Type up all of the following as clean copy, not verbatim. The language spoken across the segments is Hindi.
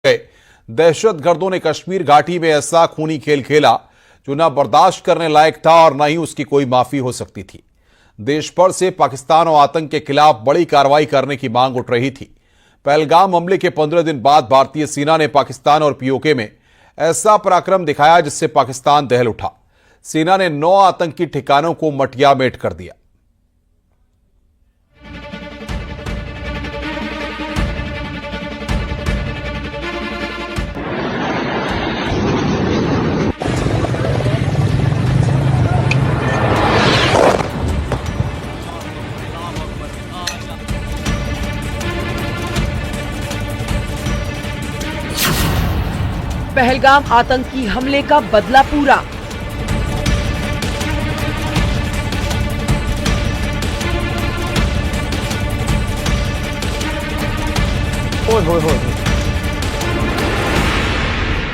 गए। दहशतगर्दों ने कश्मीर घाटी में ऐसा खूनी खेल खेला जो न बर्दाश्त करने लायक था और न ही उसकी कोई माफी हो सकती थी। देश भर से पाकिस्तान और आतंक के खिलाफ बड़ी कार्रवाई करने की मांग उठ रही थी। पहलगाम हमले के 15 दिन बाद भारतीय सेना ने पाकिस्तान और पीओके में ऐसा पराक्रम दिखाया जिससे पाकिस्तान दहल उठा। सेना ने 9 आतंकी ठिकानों को मटियामेट कर दिया। पहलगाम आतंकी हमले का बदला पूरा। ओ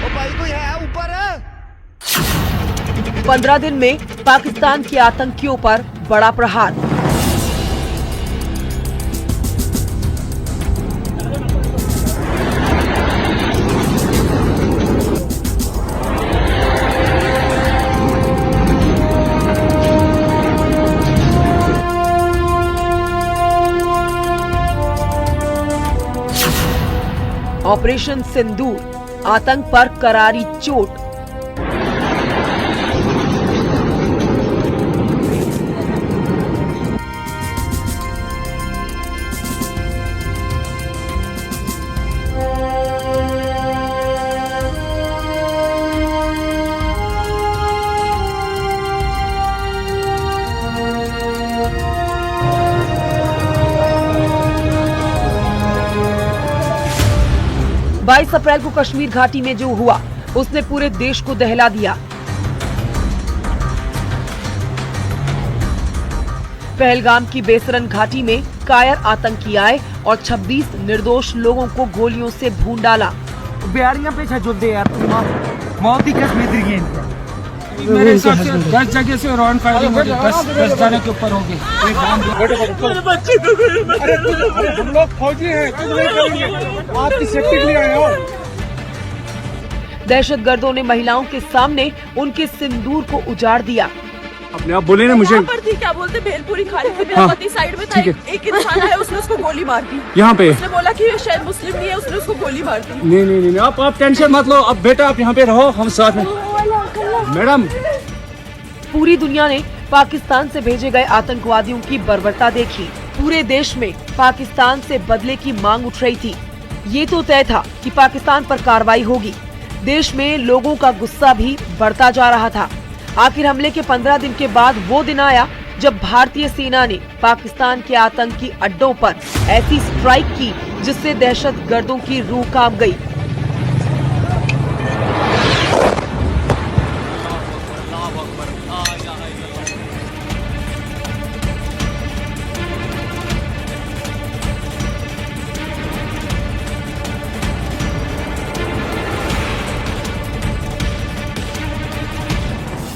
भाई कोई है ऊपर? 15 दिन में पाकिस्तान के आतंकियों पर बड़ा प्रहार। ऑपरेशन सिंदूर, आतंक पर करारी चोट। बाईस अप्रैल को कश्मीर घाटी में जो हुआ उसने पूरे देश को दहला दिया। पहलगाम की बेसरन घाटी में कायर आतंकी आए और 26 निर्दोष लोगों को गोलियों से भून डाला। बिहारियां पे छजुलते यार, मौत ही कश्मीर की है। मेरे हिसाब से 10 जगह से राउंड फायरिंग हो गई, 10 जाने के ऊपर हो गए। हम लोग फौजी हैं, आपकी सेफ्टी के लिए आए हो। दहशतगर्दों ने महिलाओं के सामने उनके सिंदूर को उजाड़ दिया। अपने आप बोले ना मुझे पर थी, क्या बोलते भेलपुरी खाने के लिए साइड में था, एक इंसान है उसने उसको गोली मार दी। यहाँ पे उसने बोला कि ये शायद मुस्लिम नहीं है, उसने उसको गोली मार दी। नहीं आप टेंशन मत लो। अब बेटा आप यहाँ पे रहो, हम साथ में। मैडम, पूरी दुनिया ने पाकिस्तान से भेजे गए आतंकवादियों की बर्बरता देखी। पूरे देश में पाकिस्तान से बदले की मांग उठ रही थी। ये तो तय था कि पाकिस्तान पर कार्रवाई होगी। देश में लोगों का गुस्सा भी बढ़ता जा रहा था। आखिर हमले के 15 दिन के बाद वो दिन आया जब भारतीय सेना ने पाकिस्तान के आतंकी अड्डों पर ऐसी स्ट्राइक की जिससे दहशतगर्दों की रूह कांप गई।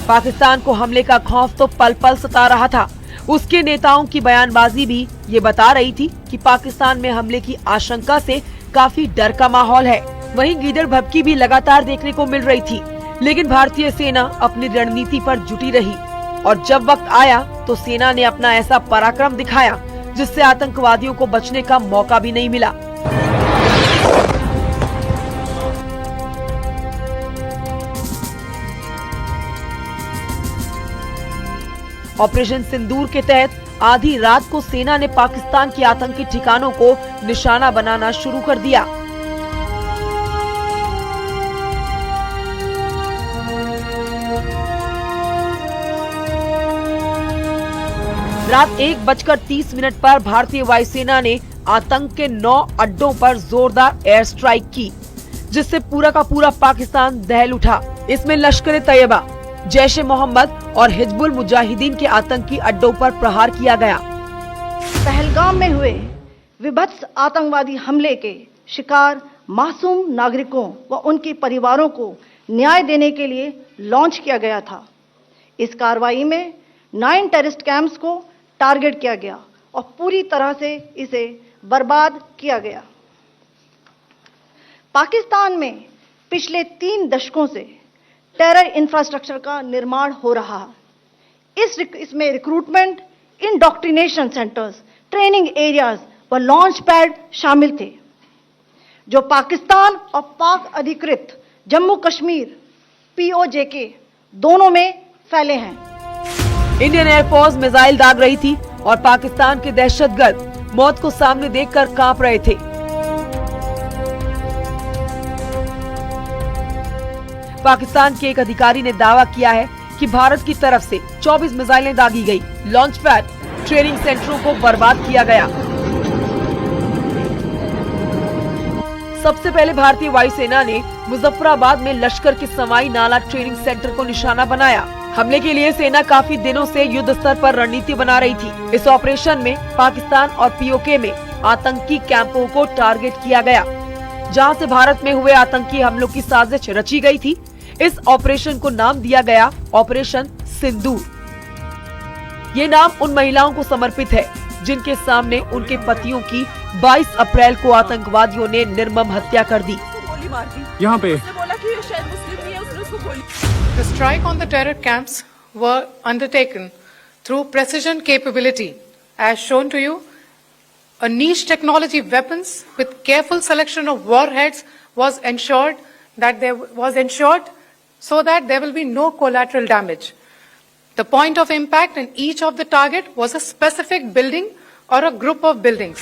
पाकिस्तान को हमले का खौफ तो पल पल सता रहा था। उसके नेताओं की बयानबाजी भी ये बता रही थी कि पाकिस्तान में हमले की आशंका से काफी डर का माहौल है। वहीं गीदड़ भभकी भी लगातार देखने को मिल रही थी। लेकिन भारतीय सेना अपनी रणनीति पर जुटी रही और जब वक्त आया तो सेना ने अपना ऐसा पराक्रम दिखाया जिससे आतंकवादियों को बचने का मौका भी नहीं मिला। ऑपरेशन सिंदूर के तहत आधी रात को सेना ने पाकिस्तान के आतंकी ठिकानों को निशाना बनाना शुरू कर दिया। रात 1:30 पर भारतीय वायुसेना ने आतंक के 9 अड्डों पर जोरदार एयर स्ट्राइक की जिससे पूरा का पूरा पाकिस्तान दहल उठा। इसमें लश्कर-ए-तैयबा, जैश-ए-मोहम्मद और हिजबुल मुजाहिदीन के आतंकी अड्डों पर प्रहार किया गया। पहलगाम में हुए विभत्स आतंकवादी हमले के शिकार मासूम नागरिकों व उनके परिवारों को न्याय देने के लिए लॉन्च किया गया था। इस कार्रवाई में 9 टेररिस्ट कैंप्स को टारगेट किया गया और पूरी तरह से इसे बर्बाद किया गया। पाकिस्तान में पिछले 3 दशकों से टेरर इंफ्रास्ट्रक्चर का निर्माण हो रहा है। इसमें recruitment, indoctrination centres, training areas व लॉन्च पैड शामिल थे, जो पाकिस्तान और पाक अधिकृत जम्मू कश्मीर POJK दोनों में फैले हैं। इंडियन एयरफोर्स मिसाइल दाग रही थी और पाकिस्तान के दहशतगर्द मौत को सामने देखकर कांप रहे थे। पाकिस्तान के एक अधिकारी ने दावा किया है कि भारत की तरफ से 24 मिसाइलें दागी गई। लॉन्च पैड, ट्रेनिंग सेंटरों को बर्बाद किया गया। सबसे पहले भारतीय वायुसेना ने मुजफ्फराबाद में लश्कर के सवाई नाला ट्रेनिंग सेंटर को निशाना बनाया। हमले के लिए सेना काफी दिनों से युद्ध स्तर पर रणनीति बना रही थी। इस ऑपरेशन में पाकिस्तान और POK में आतंकी कैंपों को टारगेट किया गया, जहां से भारत में हुए आतंकी हमलों की साजिश रची गई थी। इस ऑपरेशन को नाम दिया गया ऑपरेशन सिंदूर। ये नाम उन महिलाओं को समर्पित है जिनके सामने उनके पतियों की 22 अप्रैल को आतंकवादियों ने निर्मम हत्या कर दी। गोली मार दी। यहाँ पे उसने बोला कि ये शायद मुस्लिम नहीं है, उसने उसको गोली। The strike on the terror camps were undertaken through precision capability, as shown to you. A niche technology weapons with careful selection of warheads was ensured so that there will be no collateral damage. The point of impact in each of the target was a specific building or a group of buildings.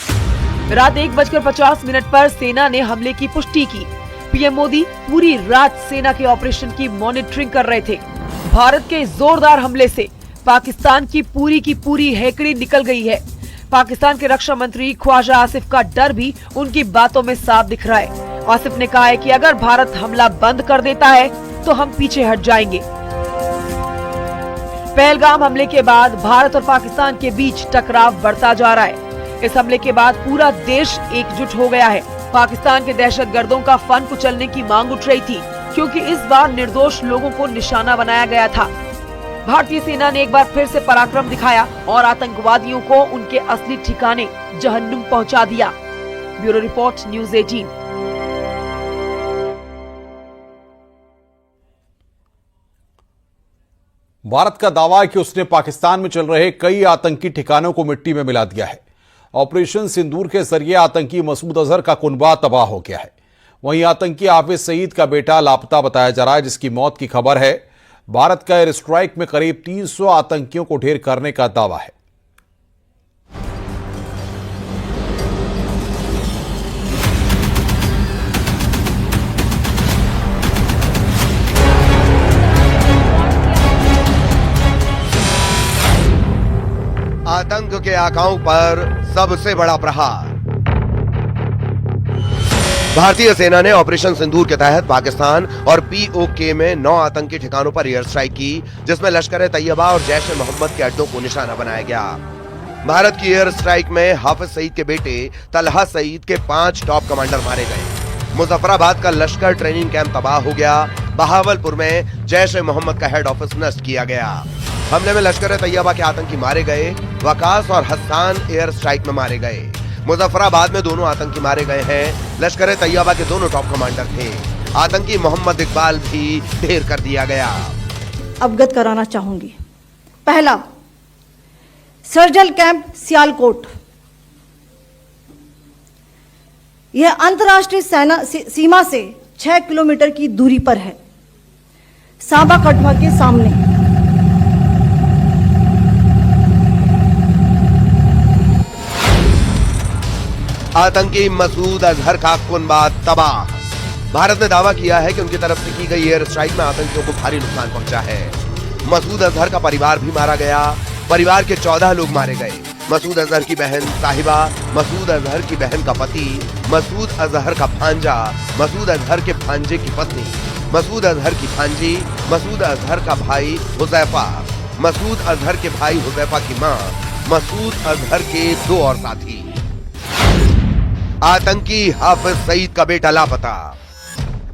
रात 1:50 पर सेना ने हमले की पुष्टि की। PM मोदी पूरी रात सेना के ऑपरेशन की मॉनिटरिंग कर रहे थे। भारत के जोरदार हमले से पाकिस्तान की पूरी हैकड़ी निकल गई है। पाकिस्तान के रक्षा मंत्री ख्वाजा आसिफ का डर भी उनकी बातों में साफ दिख रहा है। आसिफ ने कहा है कि अगर भारत हमला बंद कर देता है तो हम पीछे हट जाएंगे। पहलगाम हमले के बाद भारत और पाकिस्तान के बीच टकराव बढ़ता जा रहा है। इस हमले के बाद पूरा देश एकजुट हो गया है। पाकिस्तान के दहशतगर्दों का फन कुचलने की मांग उठ रही थी, क्योंकि इस बार निर्दोष लोगों को निशाना बनाया गया था। भारतीय सेना ने एक बार फिर से पराक्रम दिखाया और आतंकवादियों को उनके असली ठिकाने जहन्नुम पहुंचा दिया। Bureau report, news 18। भारत का दावा है कि उसने पाकिस्तान में चल रहे कई आतंकी ठिकानों को मिट्टी में मिला दिया है। ऑपरेशन सिंदूर के जरिए आतंकी मसूद अजहर का कुनबा तबाह हो गया है। वहीं आतंकी हाफिज सईद का बेटा लापता बताया जा रहा है, जिसकी मौत की खबर है। भारत का एयर स्ट्राइक में करीब 300 आतंकियों को ढेर करने का दावा है। आतंक के आकाओं पर सबसे बड़ा प्रहार। भारतीय सेना ने ऑपरेशन सिंदूर के तहत पाकिस्तान और POK में 9 आतंकी ठिकानों पर एयर स्ट्राइक की, जिसमें लश्कर ए तैयबा और जैश ए मोहम्मद के अड्डों को निशाना बनाया गया। भारत की एयर स्ट्राइक में हाफिज सईद के बेटे तलहा सईद के 5 टॉप कमांडर मारे गए। मुजफ्फराबाद का लश्कर ट्रेनिंग कैंप तबाह हो गया। बहावलपुर में जैश ए मोहम्मद का हेड ऑफिस नष्ट किया गया। हमले में लश्कर ए तैयबा के आतंकी मारे गए। वकास और हस्सान एयर स्ट्राइक में मारे गए। मुजफ्फराबाद में दोनों आतंकी मारे गए हैं। लश्कर ए तैयबा के दोनों टॉप कमांडर थे। आतंकी मोहम्मद इकबाल भी ढेर कर दिया गया। अवगत कराना चाहूंगी। पहला, सर्जिकल कैंप सियालकोट, यह अंतर्राष्ट्रीय सीमा से 6 किलोमीटर की दूरी पर है, सांबा कठवा के सामने। आतंकी मसूद अजहर का कुनबा तबाह। भारत ने दावा किया है कि उनकी तरफ से की गई एयर स्ट्राइक में आतंकियों को भारी नुकसान पहुंचा है। मसूद अजहर का परिवार भी मारा गया। परिवार के 14 लोग मारे गए। मसूद अजहर की बहन साहिबा, मसूद अजहर की बहन का पति, मसूद अजहर का भांजा, मसूद अजहर के भांजे की पत्नी, मसूद अजहर की भांजी, मसूद अजहर का भाई हुजैफा, मसूद अजहर के भाई हुजैफा की मां, मसूद अजहर के 2 और साथी। आतंकी हाफिज सईद का बेटा लापता।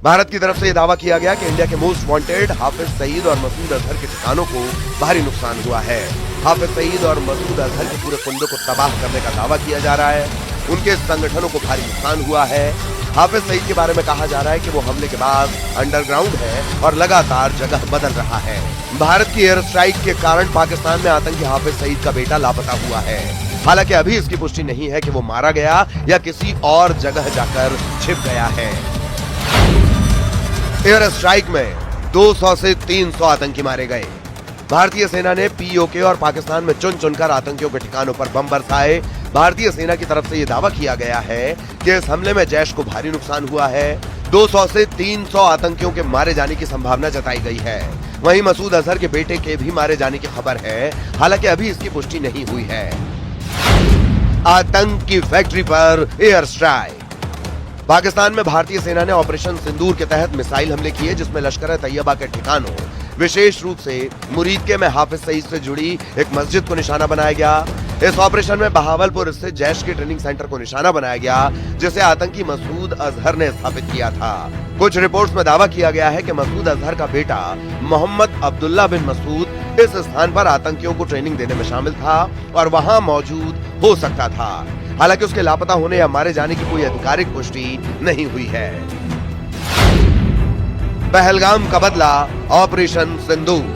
भारत की तरफ से यह दावा किया गया कि इंडिया के मोस्ट वांटेड हाफिज सईद और मसूद अजहर के ठिकानों को भारी नुकसान हुआ है। हाफिज सईद और मसूद अजहर के पूरे कुंबे को तबाह करने का दावा किया जा रहा है। उनके संगठनों को भारी नुकसान हुआ है। हाफिज सईद के बारे में कहा जा रहा है कि वो हमले के बाद अंडरग्राउंड है और लगातार जगह बदल रहा है। भारत की एयर स्ट्राइक के कारण पाकिस्तान में आतंकी हाफिज सईद का बेटा लापता हुआ है। हालांकि अभी इसकी पुष्टि नहीं है कि वो मारा गया या किसी और जगह जाकर छिप गया है। एयर स्ट्राइक में 200 से 300 आतंकी मारे गए। भारतीय सेना ने पीओके और पाकिस्तान में चुन चुनकर आतंकियों के ठिकानों पर बम बरसाए। भारतीय सेना की तरफ से यह दावा किया गया है कि इस हमले में जैश को भारी नुकसान हुआ है। 200 से 300 आतंकियों के मारे जाने की संभावना जताई गई है। वहीं मसूद अजहर के बेटे के भी मारे जाने की खबर है। हालांकि अभी इसकी पुष्टि नहीं हुई है। आतंक की फैक्ट्री पर एयर स्ट्राइक। पाकिस्तान में भारतीय सेना ने ऑपरेशन सिंदूर के तहत मिसाइल हमले किए, जिसमें लश्कर तैयबा के ठिकानों, विशेष रूप से मुरीदके में हाफिज सईद से जुड़ी एक मस्जिद को निशाना बनाया गया। इस ऑपरेशन में बहावलपुर स्थित जैश के ट्रेनिंग सेंटर को निशाना बनाया गया, जिसे आतंकी मसूद अजहर ने स्थापित किया था। कुछ रिपोर्ट्स में दावा किया गया है कि मसूद अजहर का बेटा मोहम्मद अब्दुल्ला बिन मसूद इस स्थान पर आतंकियों को ट्रेनिंग देने में शामिल था और वहां मौजूद हो सकता था। हालांकि उसके लापता होने या मारे जाने की कोई आधिकारिक पुष्टि नहीं हुई है। पहलगाम का बदला ऑपरेशन सिंदूर।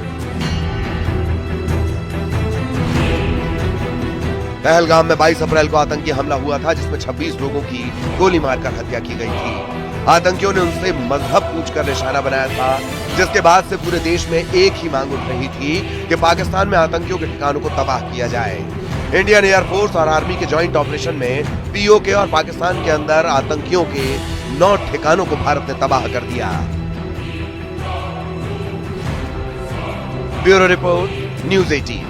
पहलगाम में 22 अप्रैल को आतंकी हमला हुआ था, जिसमें 26 लोगों की गोली मारकर हत्या की गई थी। आतंकियों ने उनसे मजहब पूछकर निशाना बनाया था, जिसके बाद से पूरे देश में एक ही मांग उठ रही थी कि पाकिस्तान में आतंकियों के ठिकानों को तबाह किया जाए। इंडियन एयरफोर्स और आर्मी के जॉइंट ऑपरेशन में पीओके और पाकिस्तान के अंदर आतंकियों के 9 ठिकानों को भारत ने तबाह कर दिया। Bureau report, news 18।